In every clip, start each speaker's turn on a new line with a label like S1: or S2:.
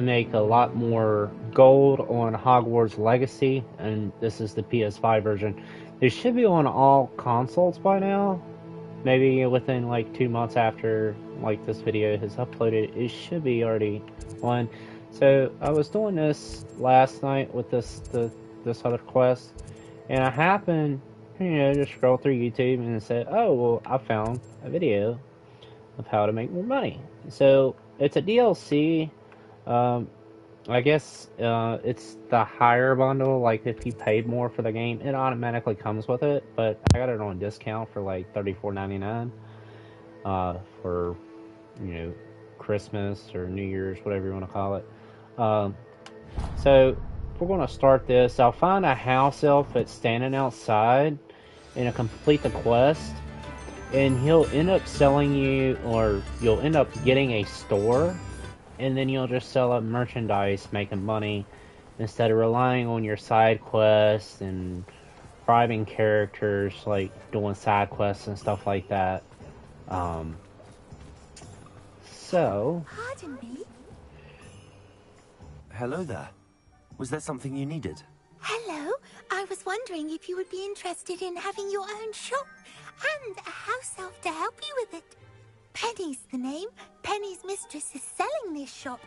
S1: make a lot more gold on Hogwarts Legacy, and this is the PS5 version. They should be on all consoles by now. Maybe within like 2 months after like this video is uploaded, it should be already on. So I was doing this last night with this other quest, and I happened, to scroll through YouTube and it said, "Oh well, I found a video of how to make more money." So it's a DLC. Um, I guess it's the higher bundle. Like if you paid more for the game, it automatically comes with it. But I got it on discount for like $34.99 for Christmas or New Year's, whatever you want to call it. Um, so we're going to start this. I'll find a house elf that's standing outside and I'll complete the quest. And he'll end up selling you, or you'll end up getting a store, and then you'll just sell up merchandise, making money, instead of relying on your side quests and bribing characters, like doing side quests and stuff like that. Um, so,
S2: Pardon me?
S3: Hello there. Was there something you needed?
S2: Hello. I was wondering if you would be interested in having your own shop and a house elf to help you with it. Penny's the name. Penny's mistress is selling this shop.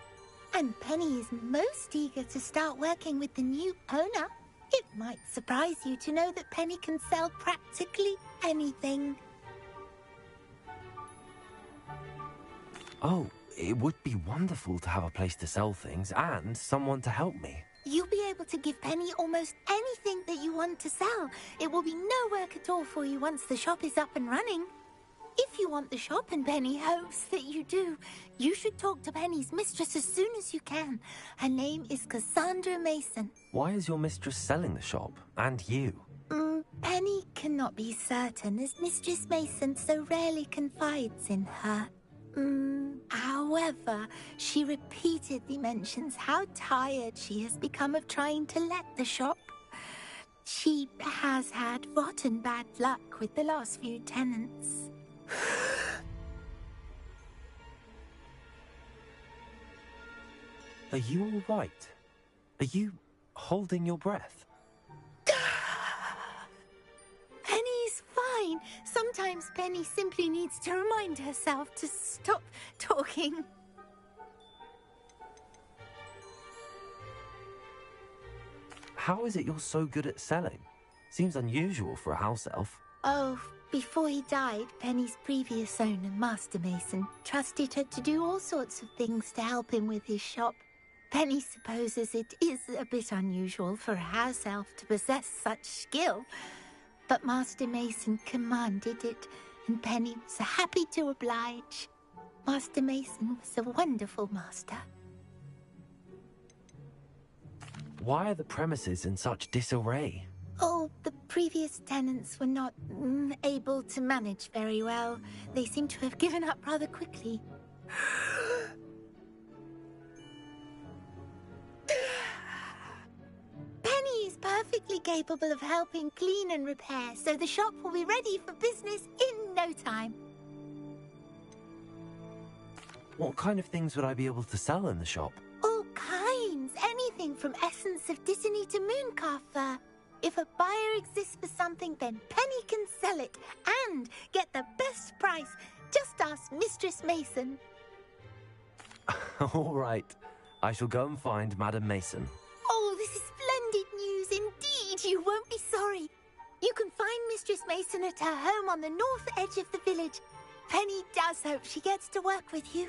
S2: And Penny is most eager to start working with the new owner. It might surprise you to know that Penny can sell practically anything.
S3: Oh, it would be wonderful to have a place to sell things and someone to help me.
S2: You'll be able to give Penny almost anything that you want to sell. It will be no work at all for you once the shop is up and running. If you want the shop, and Penny hopes that you do, you should talk to Penny's mistress as soon as you can. Her name is Cassandra Mason.
S3: Why is your mistress selling the shop? And you?
S2: Penny cannot be certain, as Mistress Mason so rarely confides in her. However, she repeatedly mentions how tired she has become of trying to let the shop. She has had rotten bad luck with the last few tenants.
S3: Are you all right? Are you holding your breath?
S2: Penny's fine. Sometimes Penny simply needs to remind herself to stop talking.
S3: How is it you're so good at selling? Seems unusual for a house elf.
S2: Oh, before he died, Penny's previous owner, Master Mason, trusted her to do all sorts of things to help him with his shop. Penny supposes it is a bit unusual for a house elf to possess such skill, but Master Mason commanded it, and Penny was happy to oblige. Master Mason was a wonderful master.
S3: Why are the premises in such disarray?
S2: Oh, the previous tenants were not able to manage very well. They seem to have given up rather quickly. Penny is perfectly capable of helping clean and repair, so the shop will be ready for business in no time.
S3: What kind of things would I be able to sell in the shop?
S2: All kinds. Anything from essence of Disney to mooncalf fur. If a buyer exists for something, then Penny can sell it and get the best price. Just ask Mistress Mason.
S3: All right. I shall go and find Madam Mason.
S2: Oh, this is splendid news indeed. You won't be sorry. You can find Mistress Mason at her home on the north edge of the village. Penny does hope she gets to work with you.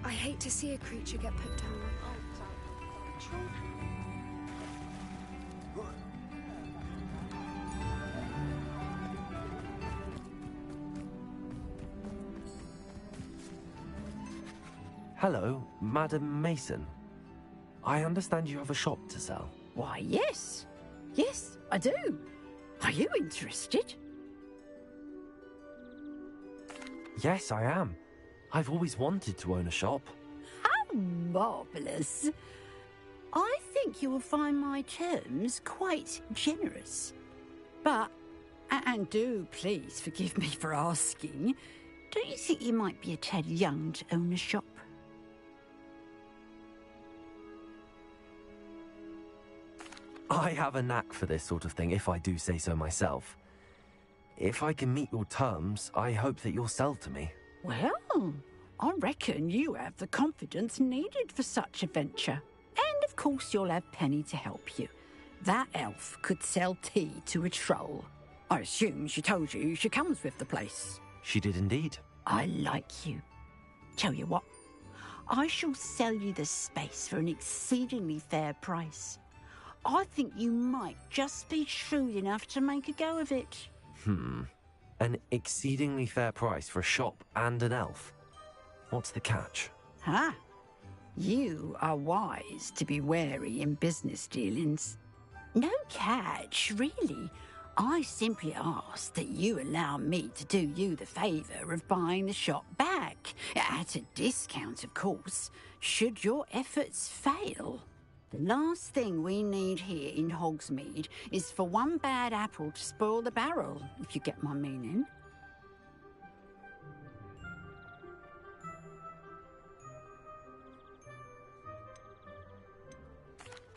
S4: I hate to see a creature get put down.
S3: Hello, Madam Mason. I understand you have a shop to sell.
S5: Why, yes. Yes, I do. Are you interested?
S3: Yes, I am. I've always wanted to own a shop.
S5: How marvellous. I think you will find my terms quite generous. But, and do please forgive me for asking, don't you think you might be a tad young to own a shop?
S3: I have a knack for this sort of thing, if I do say so myself. If I can meet your terms, I hope that you'll sell to me.
S5: Well, I reckon you have the confidence needed for such a venture. And of course you'll have Penny to help you. That elf could sell tea to a troll. I assume she told you she comes with the place.
S3: She did indeed.
S5: I like you. Tell you what, I shall sell you the space for an exceedingly fair price. I think you might just be shrewd enough to make a go of it.
S3: An exceedingly fair price for a shop and an elf. What's the catch?
S5: Huh? You are wise to be wary in business dealings. No catch, really. I simply ask that you allow me to do you the favour of buying the shop back. At a discount, of course, should your efforts fail. The last thing we need here in Hogsmeade is for one bad apple to spoil the barrel, if you get my meaning.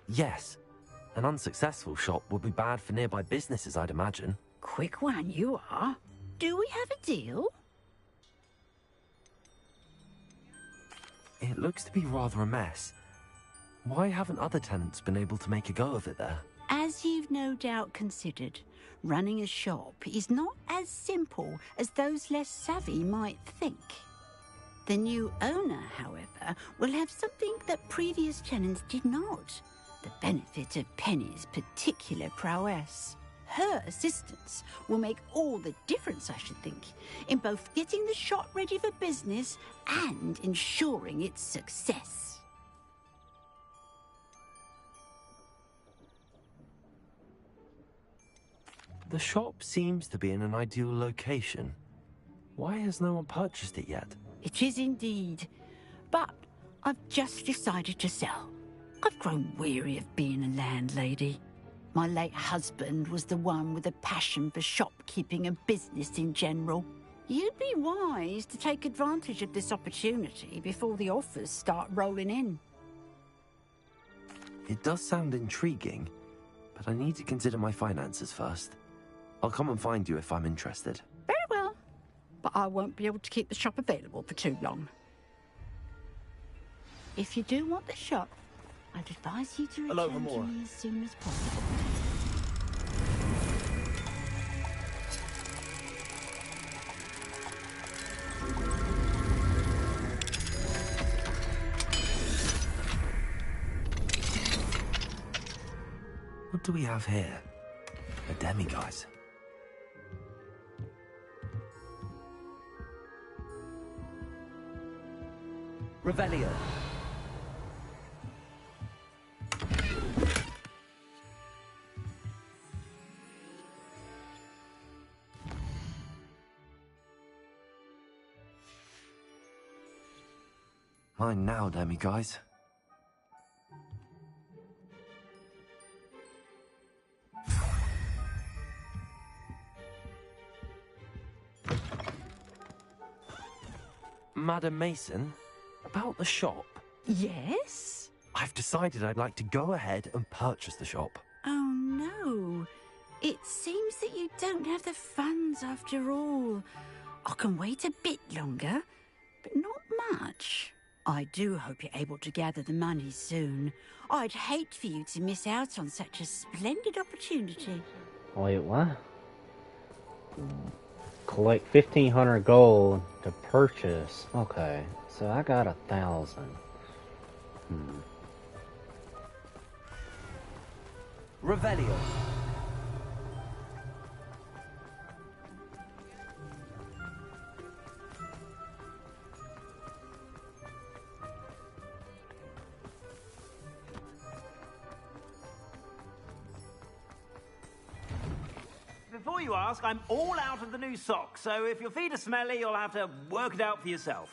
S3: Yes. An unsuccessful shop would be bad for nearby businesses, I'd imagine.
S5: Quick one you are. Do we have a deal?
S3: It looks to be rather a mess. Why haven't other tenants been able to make a go of it there?
S5: As you've no doubt considered, running a shop is not as simple as those less savvy might think. The new owner, however, will have something that previous tenants did not. The benefit of Penny's particular prowess. Her assistance will make all the difference, I should think, in both getting the shop ready for business and ensuring its success.
S3: The shop seems to be in an ideal location. Why has no one purchased it yet?
S5: It is indeed. But I've just decided to sell. I've grown weary of being a landlady. My late husband was the one with a passion for shopkeeping and business in general. You'd be wise to take advantage of this opportunity before the offers start rolling in.
S3: It does sound intriguing, but I need to consider my finances first. I'll come and find you if I'm interested.
S5: Very well. But I won't be able to keep the shop available for too long. If you do want the shop, I'd advise you to return to me as soon as possible.
S3: What do we have here? A demiguise. Revelio. Mine now, demiguise. Madam Mason, about the shop.
S5: Yes?
S3: I've decided I'd like to go ahead and purchase the shop.
S5: Oh no. It seems that you don't have the funds after all. I can wait a bit longer, but not much. I do hope you're able to gather the money soon. I'd hate for you to miss out on such a splendid opportunity.
S1: Wait, what? Collect 1,500 gold to purchase. Okay, so I got 1,000.
S3: Revelio.
S6: before you ask, I'm all out of the new socks, so if your feet are smelly, you'll have to work it out for yourself.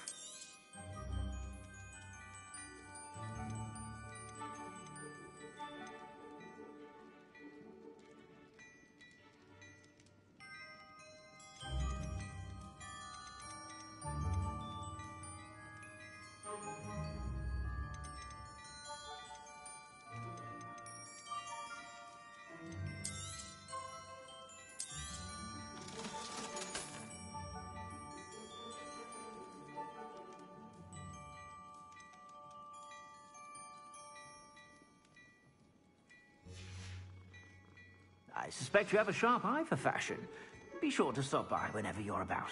S6: I suspect you have a sharp eye for fashion. Be sure to stop by whenever you're about.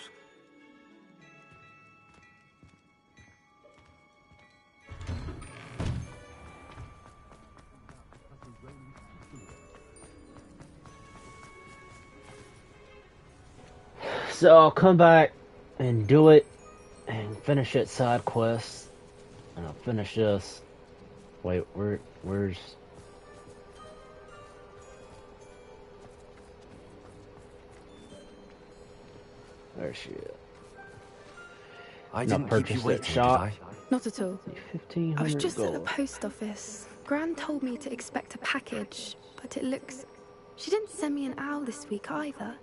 S1: So I'll come back and do it and finish that side quest. And I'll finish this. Wait, where's... There's she is.
S3: I
S1: Not
S3: didn't keep you
S1: purchase
S3: waiting,
S1: that
S3: did
S1: shop.
S3: I?
S4: Not at all.
S1: 1,500
S4: I was just at the
S1: gold.
S4: post office. Gran told me to expect a package, but it looks... She didn't send me an owl this week either.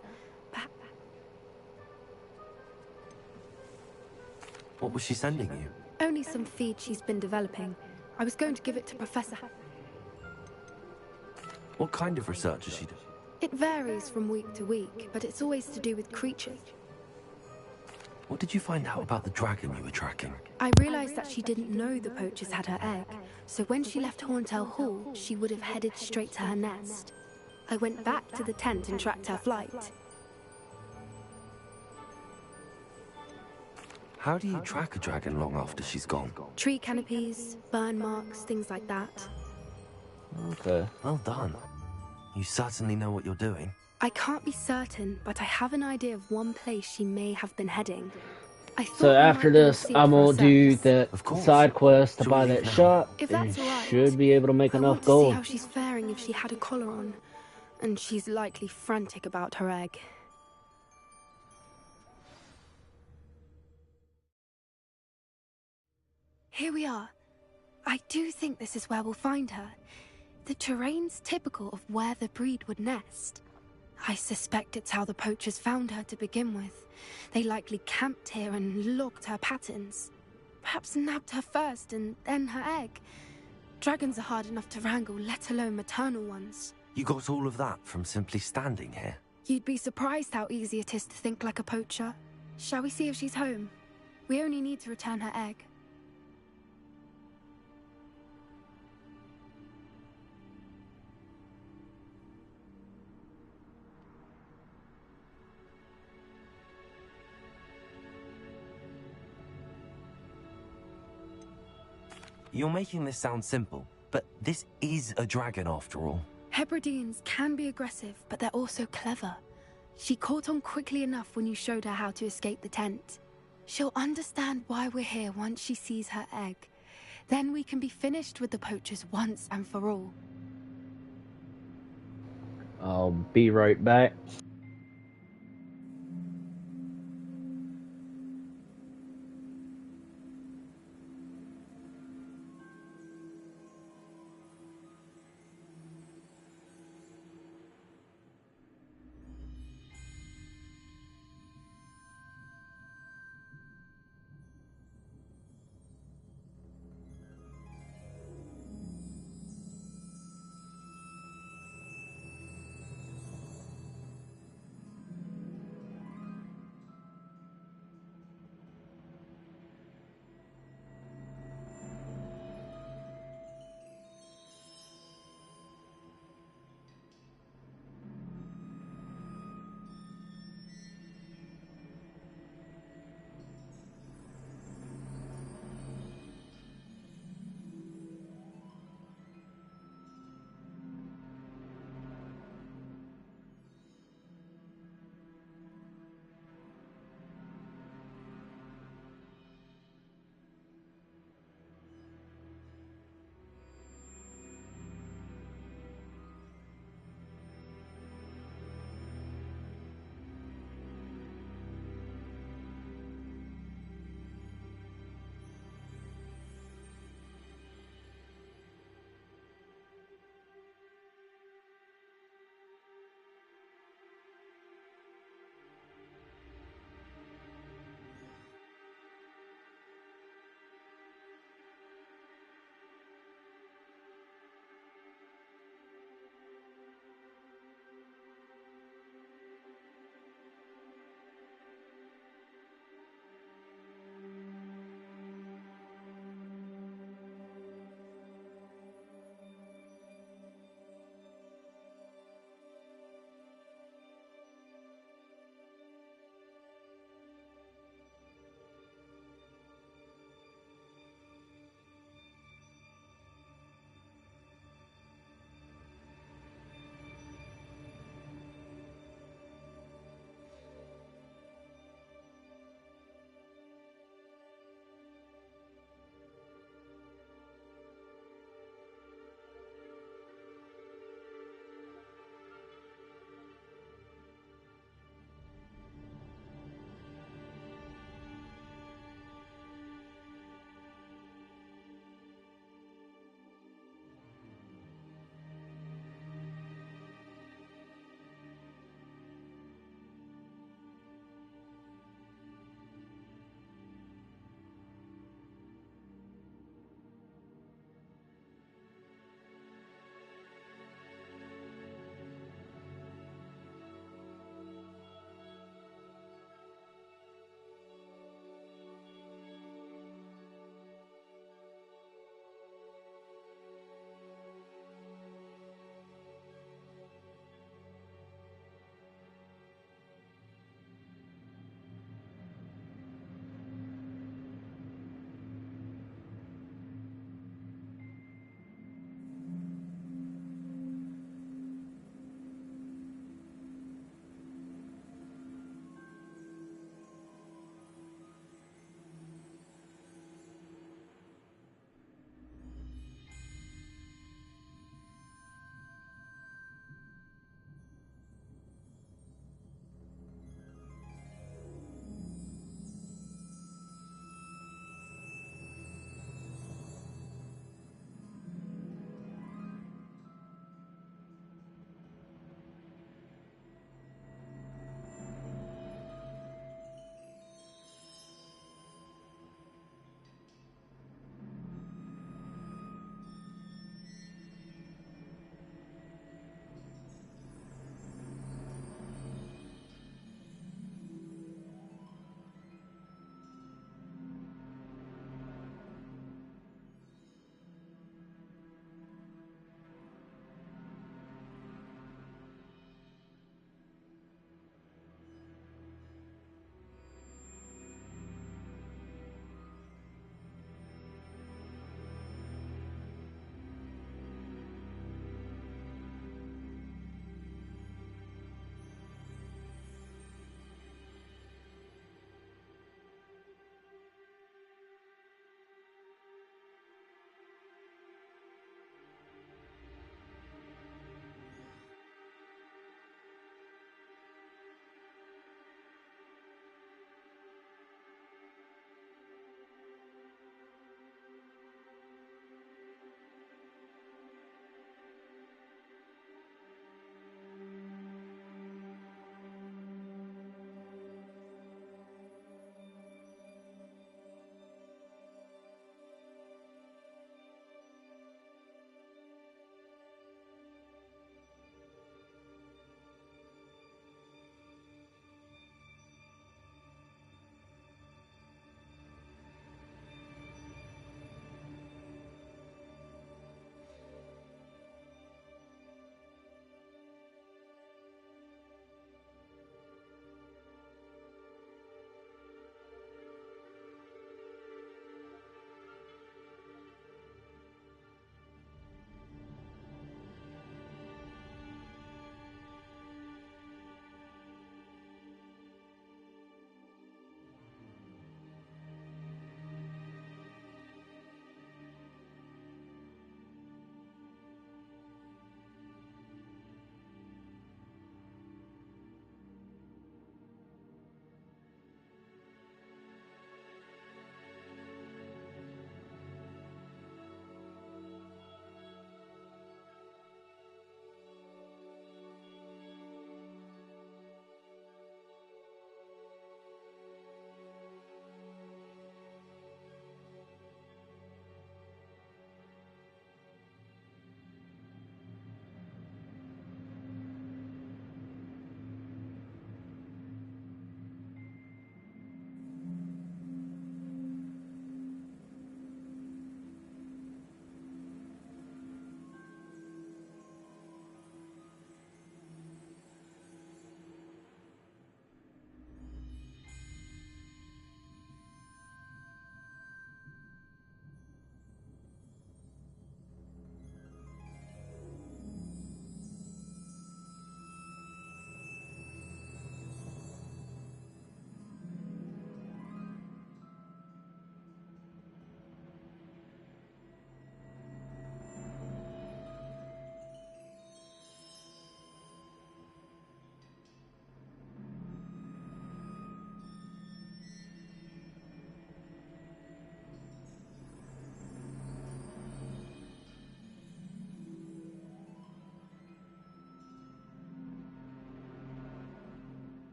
S3: What was she sending you?
S4: Only some feed she's been developing. I was going to give it to Professor.
S3: What kind of research is she doing?
S4: It varies from week to week, but it's always to do with creatures.
S3: What did you find out about the dragon you were tracking?
S4: I realized that she didn't know the poachers had her egg, so when she left Horntail Hall, she would have headed straight to her nest. I went back to the tent and tracked her flight.
S3: How do you track a dragon long after she's gone?
S4: Tree canopies, burn marks, things like that.
S1: Okay.
S3: Well done. You certainly know what you're doing.
S4: I can't be certain, but I have an idea of one place she may have been heading. I thought
S1: So
S4: we
S1: after
S4: might be able
S1: this,
S4: to see it
S1: I'm
S4: for
S1: gonna do
S4: ourselves.
S1: that
S3: Of course.
S1: side quest to
S3: Shall
S1: buy
S3: we
S1: that
S3: leave now?
S1: shop,
S4: If
S1: and
S4: that's all right,
S1: should be able to make
S4: I
S1: enough
S4: want to see
S1: gold.
S4: how she's faring if she had a collar on. And she's likely frantic about her egg. Here we are. I do think this is where we'll find her. The terrain's typical of where the breed would nest. I suspect it's how the poachers found her to begin with. They likely camped here and logged her patterns. Perhaps nabbed her first and then her egg. Dragons are hard enough to wrangle, let alone maternal ones.
S3: You got all of that from simply standing here?
S4: You'd be surprised how easy it is to think like a poacher. Shall we see if she's home? We only need to return her egg.
S3: You're making this sound simple, but this is a dragon after all.
S4: Hebrideans can be aggressive, but they're also clever. She caught on quickly enough when you showed her how to escape the tent. She'll understand why we're here once she sees her egg. Then we can be finished with the poachers once and for all.
S1: I'll be right back.